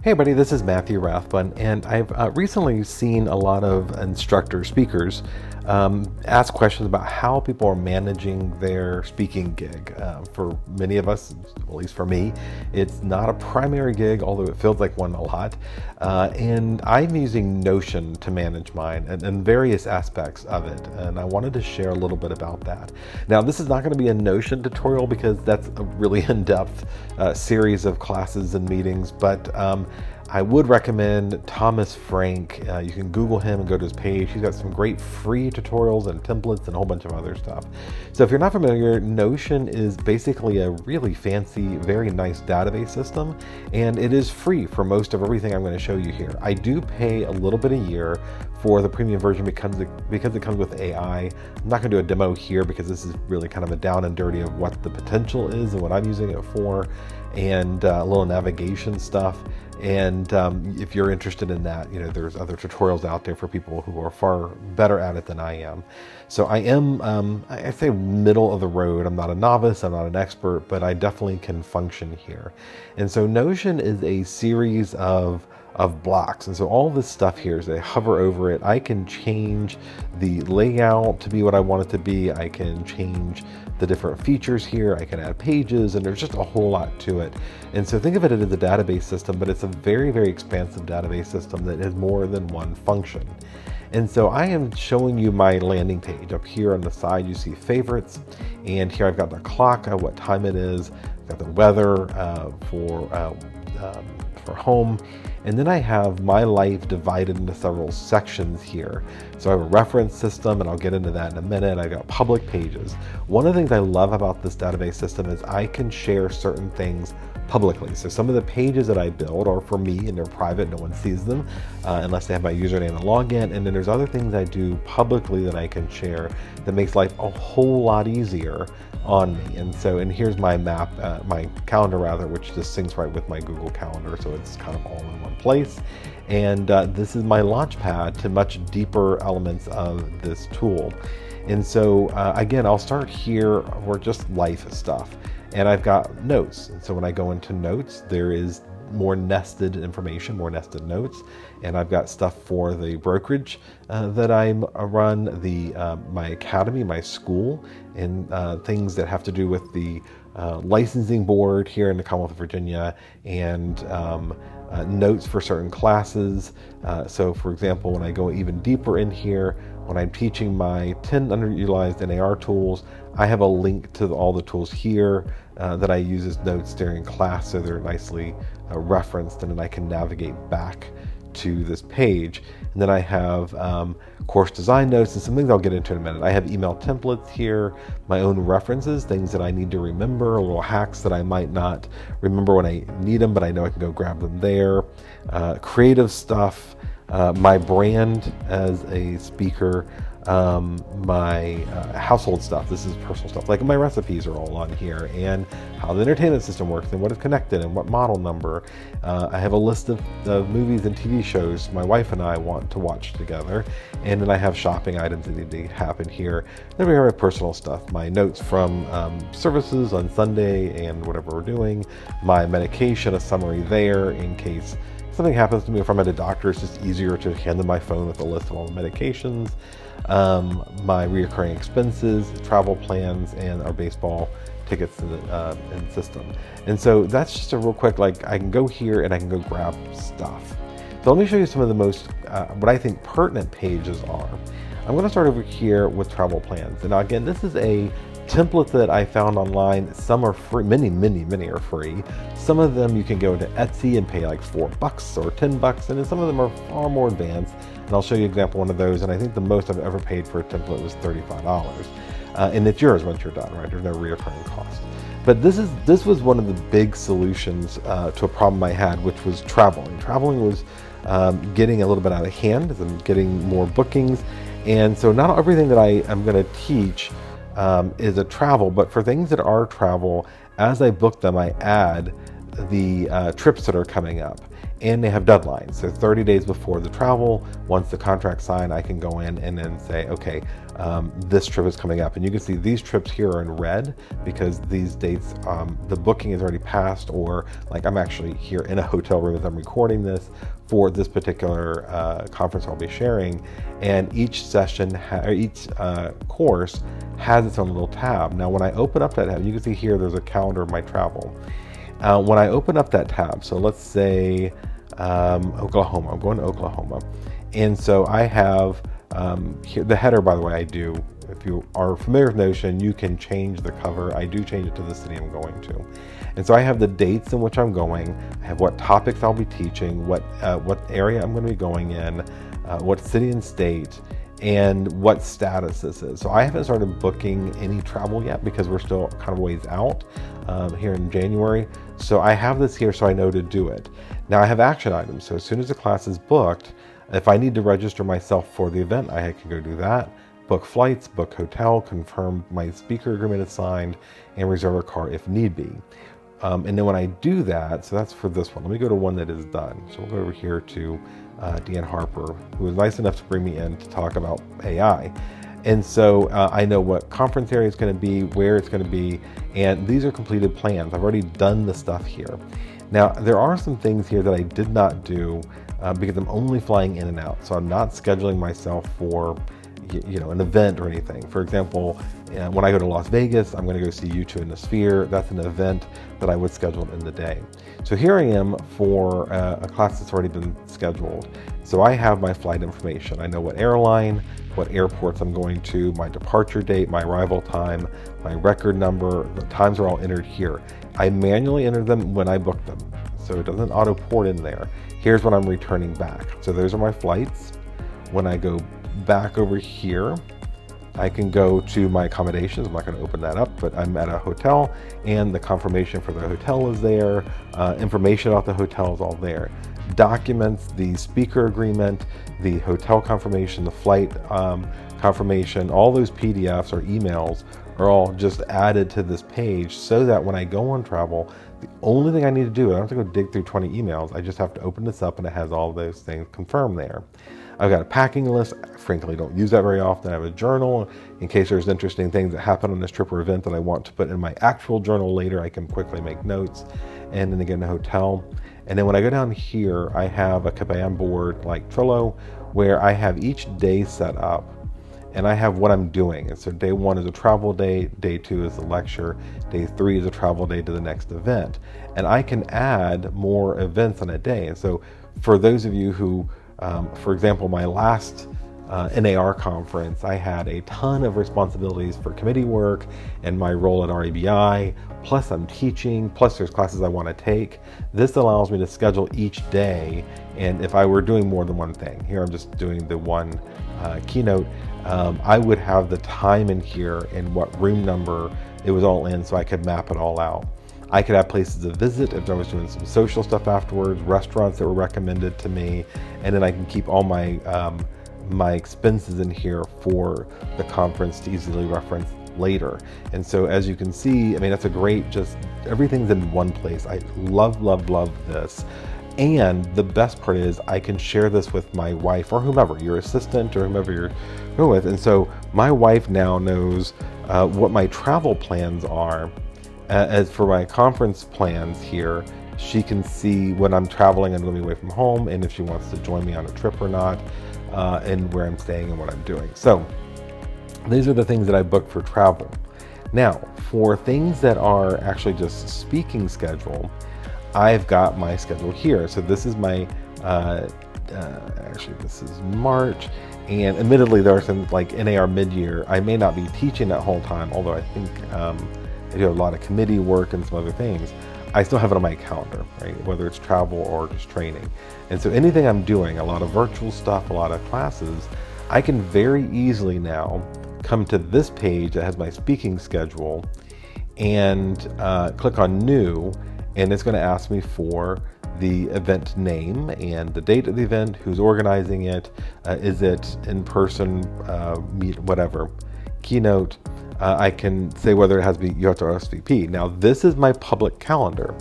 Hey everybody, this is Matthew Rathbun, and I've recently seen a lot of instructors, speakers, ask questions about how people are managing their speaking gig. For many of us, at least for me, it's not a primary gig, although it feels like one a lot. And I'm using Notion to manage mine and various aspects of it, and I wanted to share a little bit about that. Now, this is not going to be a Notion tutorial because that's a really in-depth series of classes and meetings, but I would recommend Thomas Frank. You can Google him and go to his page. He's got some great free tutorials and templates and a whole bunch of other stuff. So if you're not familiar, Notion is basically a really fancy, very nice database system, and it is free for most of everything I'm going to show you here. I do pay a little bit a year for the premium version because it comes with AI. I'm not going to do a demo here because this is really kind of a down and dirty of what the potential is and what I'm using it for, and a little navigation stuff. And if you're interested in that, there's other tutorials out there for people who are far better at it than I am. So I am, I say middle of the road. I'm not a novice, I'm not an expert, but I definitely can function here. And so Notion is a series of blocks. And so all this stuff here, as I hover over it, I can change the layout to be what I want it to be. I can change the different features here. I can add pages, and there's just a whole lot to it. And so think of it as a database system, but it's a very, very expansive database system that has more than one function. And so I am showing you my landing page. Up here on the side, you see favorites. And here I've got the clock, what time it is. I've got the weather for home. And then I have my life divided into several sections here. So I have a reference system, and I'll get into that in a minute. I've got public pages. One of the things I love about this database system is I can share certain things publicly. So some of the pages that I build are for me and they're private, no one sees them unless they have my username and login. And then there's other things I do publicly that I can share that makes life a whole lot easier on me. And here's my map, my calendar rather, which just syncs right with my Google Calendar, so it's kind of all in one place. And this is my launch pad to much deeper elements of this tool. And so again, I'll start here where just life stuff. And I've got notes. And so when I go into notes, there is more nested information, more nested notes. And I've got stuff for the brokerage that I run, my academy, my school, and things that have to do with the licensing board here in the Commonwealth of Virginia, and notes for certain classes. So for example, when I go even deeper in here, when I'm teaching my 10 underutilized NAR tools, I have a link to all the tools here that I use as notes during class, so they're nicely referenced, and then I can navigate back to this page. And then I have course design notes and some things I'll get into in a minute. I have email templates here, my own references, things that I need to remember, little hacks that I might not remember when I need them, but I know I can go grab them there. Creative stuff, my brand as a speaker, my household stuff. This is personal stuff, like my recipes are all on here, and how the entertainment system works and what is connected and what model number. I have a list of movies and TV shows my wife and I want to watch together, and then I have shopping items that need to happen here. Then we have my personal stuff, my notes from services on Sunday and whatever we're doing, my medication, a summary there in case something happens to me. If I'm at a doctor, it's just easier to hand them my phone with a list of all the medications. My reoccurring expenses, travel plans, and our baseball tickets and system. And so that's just a real quick, I can go here and I can go grab stuff. So let me show you some of the most, what I think pertinent pages are. I'm going to start over here with travel plans. And now again, this is a template that I found online. Some are free, many are free. Some of them you can go to Etsy and pay like $4 or $10, and then some of them are far more advanced. And I'll show you an example of one of those. And I think the most I've ever paid for a template was $35. And it's yours once you're done, right? There's no reoccurring cost. But this was one of the big solutions to a problem I had, which was traveling. Traveling was getting a little bit out of hand as I'm getting more bookings. And so not everything that I am going to teach is a travel, but for things that are travel, as I book them, I add the trips that are coming up. And they have deadlines. So 30 days before the travel, once the contract's signed, I can go in and then say, okay, this trip is coming up. And you can see these trips here are in red because these dates, the booking is already passed, or like I'm actually here in a hotel room as I'm recording this for this particular conference I'll be sharing. And each session, each course has its own little tab. Now, when I open up that tab, you can see here there's a calendar of my travel. When I open up that tab, so let's say Oklahoma, I'm going to Oklahoma. And so I have here, the header, by the way, I do. If you are familiar with Notion, you can change the cover. I do change it to the city I'm going to. And so I have the dates in which I'm going. I have what topics I'll be teaching, what area I'm going to be going in, what city and state, and what status this is. So I haven't started booking any travel yet because we're still kind of ways out here in January. So I have this here so I know to do it. Now I have action items. So as soon as the class is booked, if I need to register myself for the event, I can go do that. Book flights, book hotel, confirm my speaker agreement is signed, and reserve a car if need be. And then when I do that, so that's for this one. Let me go to one that is done. So we'll go over here to Dan Harper, who was nice enough to bring me in to talk about AI. And so I know what conference area it's going to be, where it's going to be, and these are completed plans. I've already done the stuff here. Now, there are some things here that I did not do because I'm only flying in and out. So I'm not scheduling myself for an event or anything. For example, when I go to Las Vegas, I'm going to go see U2 in the Sphere. That's an event that I would schedule in the day. So here I am for a class that's already been scheduled. So I have my flight information. I know what airline, what airports I'm going to, my departure date, my arrival time, my record number. The times are all entered here. I manually enter them when I book them, so it doesn't auto port in there. Here's when I'm returning back. So those are my flights. When I go back over here, I can go to my accommodations. I'm not going to open that up, but I'm at a hotel and the confirmation for the hotel is there. Information about the hotel is all there. Documents, the speaker agreement, the hotel confirmation, the flight confirmation, all those PDFs or emails are all just added to this page so that when I go on travel, the only thing I need to do, I don't have to go dig through 20 emails. I just have to open this up and it has all those things confirmed there. I've got a packing list. I frankly don't use that very often. I have a journal in case there's interesting things that happen on this trip or event that I want to put in my actual journal later. I can quickly make notes. And then again, a hotel. And then when I go down here, I have a Kanban board like Trello where I have each day set up and I have what I'm doing. And so day 1 is a travel day, day 2 is a lecture, day 3 is a travel day to the next event. And I can add more events in a day. And so for those of you who, for example, my last NAR conference, I had a ton of responsibilities for committee work and my role at RABI, plus I'm teaching, plus there's classes I want to take. This allows me to schedule each day, and if I were doing more than one thing, here I'm just doing the one keynote, I would have the time in here and what room number it was all in so I could map it all out. I could have places to visit if I was doing some social stuff afterwards, restaurants that were recommended to me, and then I can keep all my my expenses in here for the conference to easily reference later. And so as you can see, I mean, that's a great, just everything's in one place. I love, love, love this. And the best part is I can share this with my wife or whomever, your assistant or whomever you're going with. And so my wife now knows what my travel plans are. As for my conference plans here, she can see when I'm traveling and living away from home and if she wants to join me on a trip or not, and where I'm staying and what I'm doing. So these are the things that I book for travel. Now, for things that are actually just speaking schedule, I've got my schedule here. So this is my, actually this is March, and admittedly there are some like NAR mid-year. I may not be teaching that whole time, although I think I do a lot of committee work and some other things. I still have it on my calendar, right? Whether it's travel or just training. And so anything I'm doing, a lot of virtual stuff, a lot of classes, I can very easily now come to this page that has my speaking schedule and click on new, and it's going to ask me for the event name and the date of the event, who's organizing it, is it in person, meet, whatever, keynote. I can say whether it has to be, you have to RSVP. Now this is my public calendar.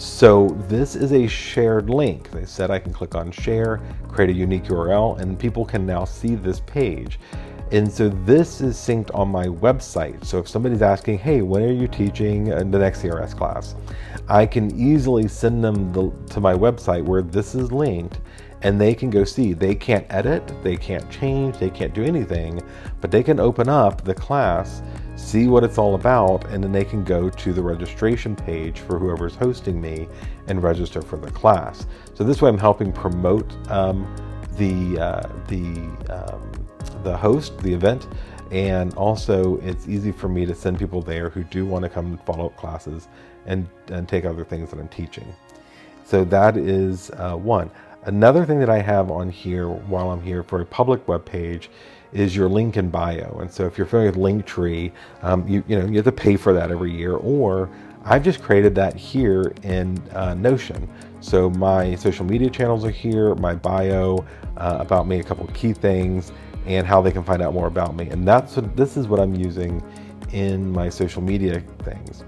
So this is a shared link. They said I can click on share, create a unique URL, and people can now see this page. And so this is synced on my website. So if somebody's asking, hey, when are you teaching the next CRS class? I can easily send them to my website where this is linked, and they can go see. They can't edit, they can't change, they can't do anything, but they can open up the class, see what it's all about, and then they can go to the registration page for whoever's hosting me and register for the class. So this way I'm helping promote the host, the event, and also it's easy for me to send people there who do want to come and follow up classes and take other things that I'm teaching. So that is one. Another thing that I have on here while I'm here for a public web page is your link in bio. And so if you're familiar with Linktree, you have to pay for that every year, or I've just created that here in Notion. So my social media channels are here, my bio, about me, a couple of key things, and how they can find out more about me. And this is what I'm using in my social media things.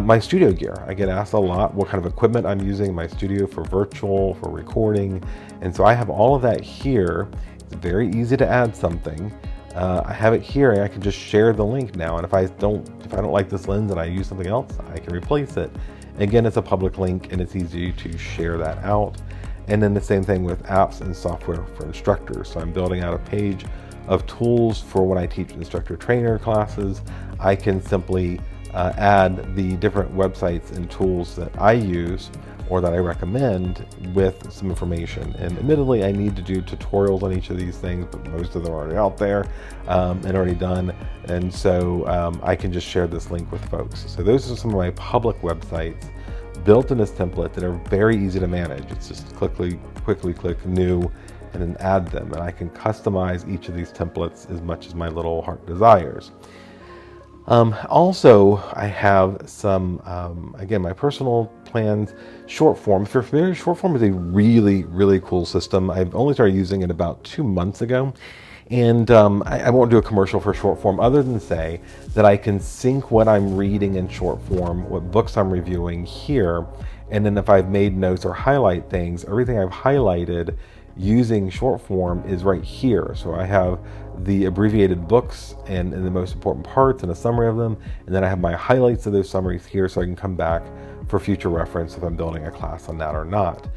My studio gear, I get asked a lot what kind of equipment I'm using in my studio for virtual, for recording. And so I have all of that here. It's very easy to add something. I have it here, and I can just share the link now. And if I don't like this lens and I use something else, I can replace it. Again, it's a public link and it's easy to share that out. And then the same thing with apps and software for instructors. So I'm building out a page of tools for when I teach instructor trainer classes. I can simply add the different websites and tools that I use or that I recommend with some information. And admittedly, I need to do tutorials on each of these things, but most of them are already out there and already done. And so I can just share this link with folks. So those are some of my public websites built in this template that are very easy to manage. It's just quickly click new and then add them. And I can customize each of these templates as much as my little heart desires. Also, I have some, again, my personal plans, Shortform. If you're familiar, Shortform is a really, really cool system. I've only started using it about 2 months ago. And I won't do a commercial for Shortform other than say that I can sync what I'm reading in Shortform, what books I'm reviewing here, and then if I've made notes or highlight things, everything I've highlighted using Shortform is right here. So I have the abbreviated books and the most important parts and a summary of them, and then I have my highlights of those summaries here so I can come back for future reference if I'm building a class on that or not.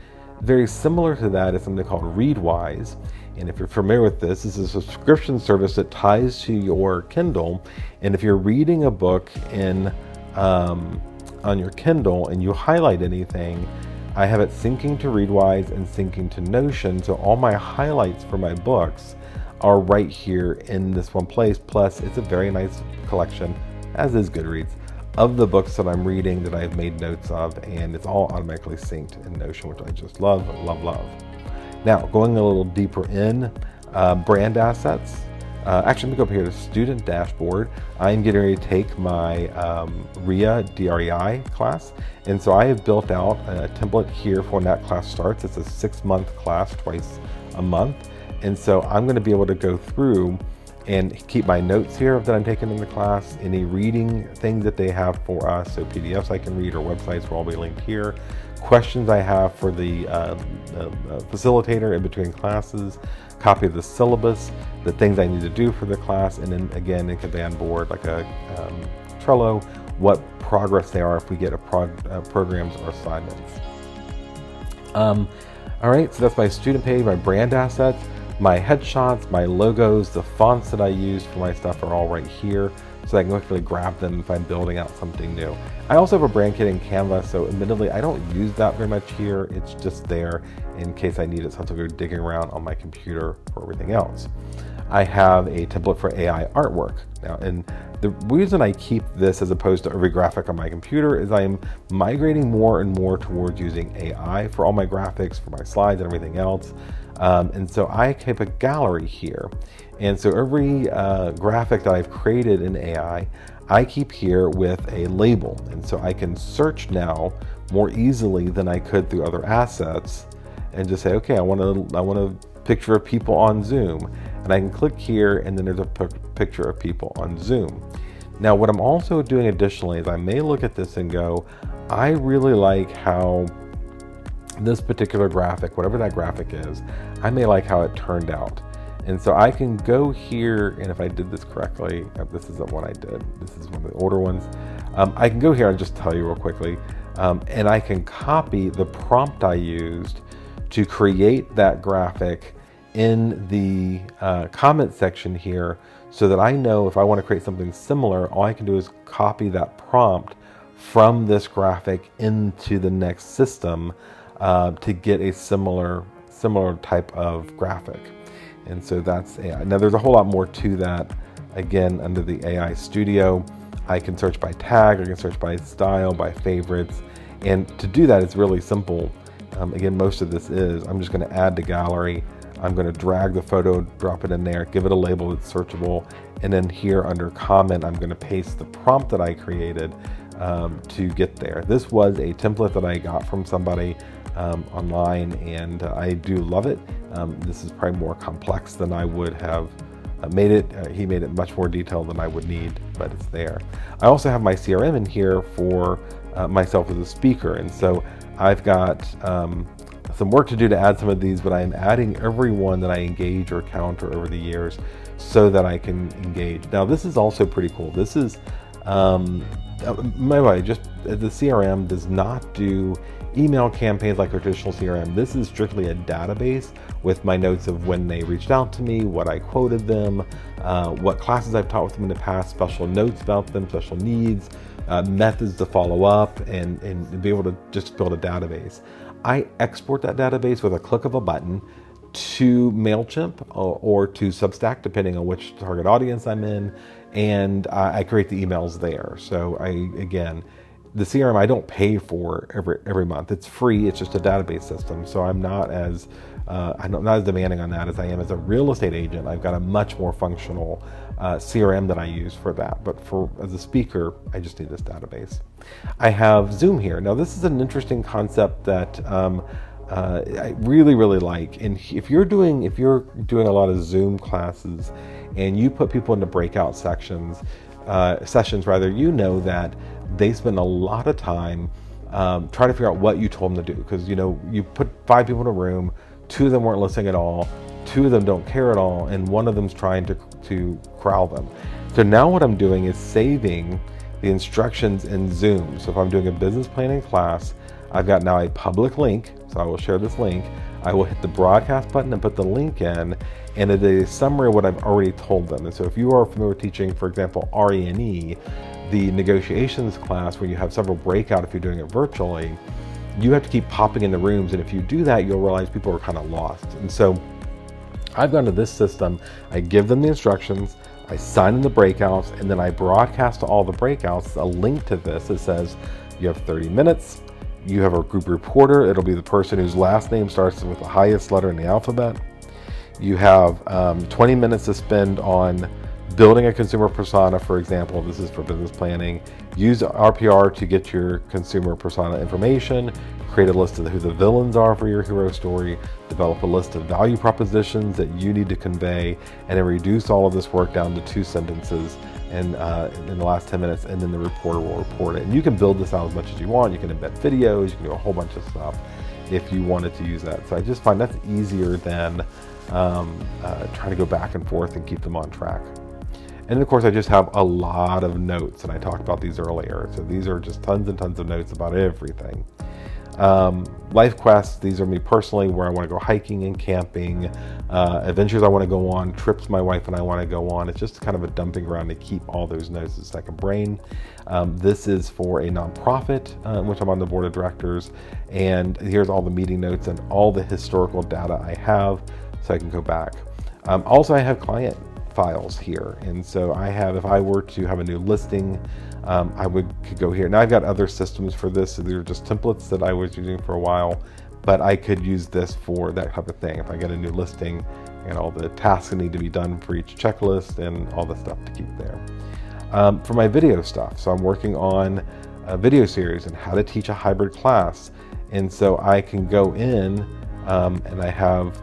Very similar to that is something called Readwise. And if you're familiar with this is a subscription service that ties to your Kindle. And if you're reading a book on your Kindle and you highlight anything, I have it syncing to Readwise and syncing to Notion. So all my highlights for my books are right here in this one place. Plus, it's a very nice collection, as is Goodreads, of the books that I'm reading that I've made notes of. And it's all automatically synced in Notion, which I just love, love, love. Now, going a little deeper in brand assets. Actually, let me go up here to Student Dashboard. I'm getting ready to take my REI, DREI class. And so I have built out a template here for when that class starts. It's a 6-month class, twice a month. And so I'm going to be able to go through and keep my notes here that I'm taking in the class, any reading things that they have for us, so PDFs I can read or websites will all be linked here, questions I have for the facilitator in between classes, copy of the syllabus, the things I need to do for the class, and then again, it could be on board like a Trello, what progress they are if we get programs or assignments. All right, so that's my student page, my brand assets. My headshots, my logos, the fonts that I use for my stuff are all right here, so I can quickly grab them if I'm building out something new. I also have a brand kit in Canva, so admittedly I don't use that very much here. It's just there in case I need it, so I have to go digging around on my computer for everything else. I have a template for AI artwork. Now, and the reason I keep this as opposed to every graphic on my computer is I'm migrating more and more towards using AI for all my graphics, for my slides and everything else. And so I keep a gallery here. And so every graphic that I've created in AI, I keep here with a label. And so I can search now more easily than I could through other assets and just say, okay, I want a picture of people on Zoom. And I can click here and then there's a picture of people on Zoom. Now, what I'm also doing additionally is I may look at this and go, I really like how this particular graphic, whatever that graphic is, I may like how it turned out. And so I can go here, and if I did this correctly, this isn't what I did, this is one of the older ones. I can go here and just tell you real quickly, and I can copy the prompt I used to create that graphic in the comment section here, so that I know if I want to create something similar, all I can do is copy that prompt from this graphic into the next system to get a similar type of graphic. And so that's AI. Now there's a whole lot more to that. Again, under the AI Studio, I can search by tag, I can search by style, by favorites. And to do that, it's really simple. Again, most of this is, I'm just going to add to gallery. I'm going to drag the photo, drop it in there, give it a label that's searchable. And then here under comment, I'm going to paste the prompt that I created to get there. This was a template that I got from somebody online, and I do love it. This is probably more complex than I would have made it. He made it much more detailed than I would need, but it's there. I also have my CRM in here for myself as a speaker, and so I've got some work to do to add some of these, but I'm adding everyone that I engage or encounter over the years so that I can engage. Now this is also pretty cool. This is, by the way, just the CRM does not do email campaigns like a traditional CRM. This is strictly a database with my notes of when they reached out to me, what I quoted them, what classes I've taught with them in the past, special notes about them, special needs, methods to follow up, and be able to just build a database. I export that database with a click of a button to MailChimp or to Substack, depending on which target audience I'm in, and I create the emails there. So again, the CRM I don't pay for every month. It's free. It's just a database system. So I'm not as demanding on that as I am as a real estate agent. I've got a much more functional CRM that I use for that. But as a speaker, I just need this database. I have Zoom here. Now this is an interesting concept that I really like. And if you're doing a lot of Zoom classes and you put people into breakout sessions, you know that they spend a lot of time trying to figure out what you told them to do. Because you put 5 people in a room, 2 of them weren't listening at all, 2 of them don't care at all, and 1 of them's trying to corral them. So now what I'm doing is saving the instructions in Zoom. So if I'm doing a business planning class, I've got now a public link, so I will share this link. I will hit the broadcast button and put the link in, and it is a summary of what I've already told them. And so if you are familiar with teaching, for example, RE&E, the negotiations class where you have several breakout if you're doing it virtually, you have to keep popping in the rooms, and if you do that, you'll realize people are kind of lost. And so I've gone to this system, I give them the instructions, I sign in the breakouts, and then I broadcast to all the breakouts a link to this that says you have 30 minutes, you have a group reporter, it'll be the person whose last name starts with the highest letter in the alphabet. You have 20 minutes to spend on building a consumer persona, for example. This is for business planning. Use RPR to get your consumer persona information, create a list of who the villains are for your hero story, develop a list of value propositions that you need to convey, and then reduce all of this work down to 2 sentences and in the last 10 minutes, and then the reporter will report it. And you can build this out as much as you want. You can embed videos, you can do a whole bunch of stuff if you wanted to use that. So I just find that's easier than trying to go back and forth and keep them on track. And of course, I just have a lot of notes, and I talked about these earlier. So these are just tons and tons of notes about everything. Life quests, these are me personally, where I want to go hiking and camping, adventures I want to go on, trips my wife and I want to go on. It's just kind of a dumping ground to keep all those notes in second brain. This is for a nonprofit, which I'm on the board of directors. And here's all the meeting notes and all the historical data I have, so I can go back. Also, I have client files here, and so I have, if I were to have a new listing, I could go here. Now I've got other systems for this, so these are just templates that I was using for a while, but I could use this for that type of thing. If I get a new listing and all the tasks that need to be done for each checklist and all the stuff to keep there. For my video stuff, so I'm working on a video series and how to teach a hybrid class, and so I can go in and I have,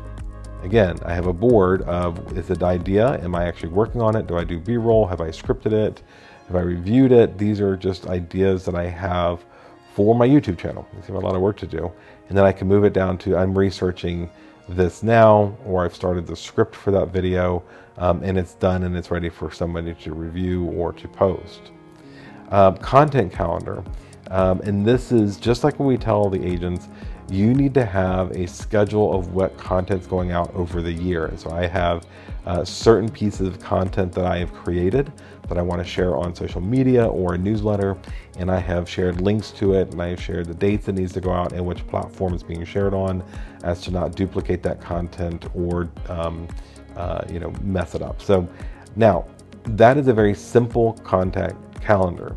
again, I have a board of, is it an idea? Am I actually working on it? Do I do B-roll? Have I scripted it? Have I reviewed it? These are just ideas that I have for my YouTube channel. I have a lot of work to do. And then I can move it down to I'm researching this now, or I've started the script for that video, and it's done and it's ready for somebody to review or to post. Content calendar. And this is just like when we tell the agents, you need to have a schedule of what content's going out over the year. And so I have certain pieces of content that I have created that I want to share on social media or a newsletter, and I have shared links to it, and I have shared the dates it needs to go out and which platform it's being shared on, as to not duplicate that content or mess it up. So now that is a very simple content calendar.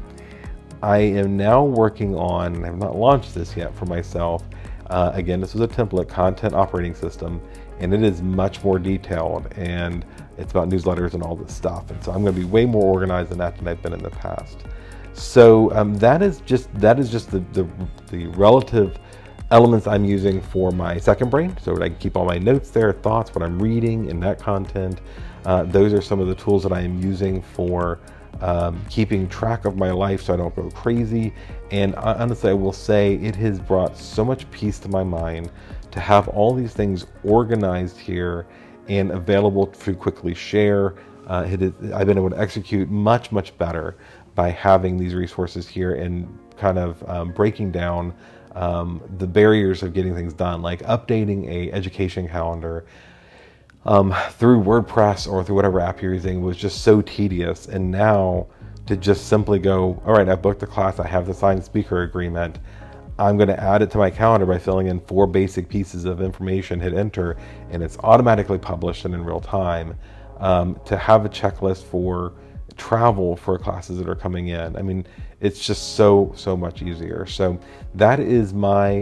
I am now working on, and I have not launched this yet for myself. Again, this was a template content operating system, and it is much more detailed, and it's about newsletters and all this stuff. And so I'm going to be way more organized than that than I've been in the past. So that is just the relative elements I'm using for my second brain, so that I can keep all my notes there, thoughts, what I'm reading in that content. Those are some of the tools that I am using for keeping track of my life so I don't go crazy. And honestly, I will say it has brought so much peace to my mind to have all these things organized here and available to quickly share. I've been able to execute much better by having these resources here and kind of breaking down the barriers of getting things done, like updating a education calendar through WordPress or through whatever app you're using was just so tedious. And now to just simply go, all right, I booked the class, I have the signed speaker agreement, I'm going to add it to my calendar by filling in 4 basic pieces of information, hit enter, and it's automatically published and in real time. To have a checklist for travel for classes that are coming in, I mean, it's just so much easier. So that is my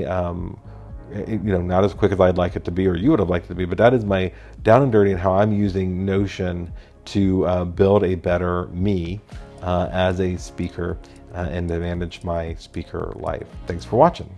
not as quick as I'd like it to be, or you would have liked it to be, but that is my down and dirty and how I'm using Notion to build a better me as a speaker and to manage my speaker life. Thanks for watching.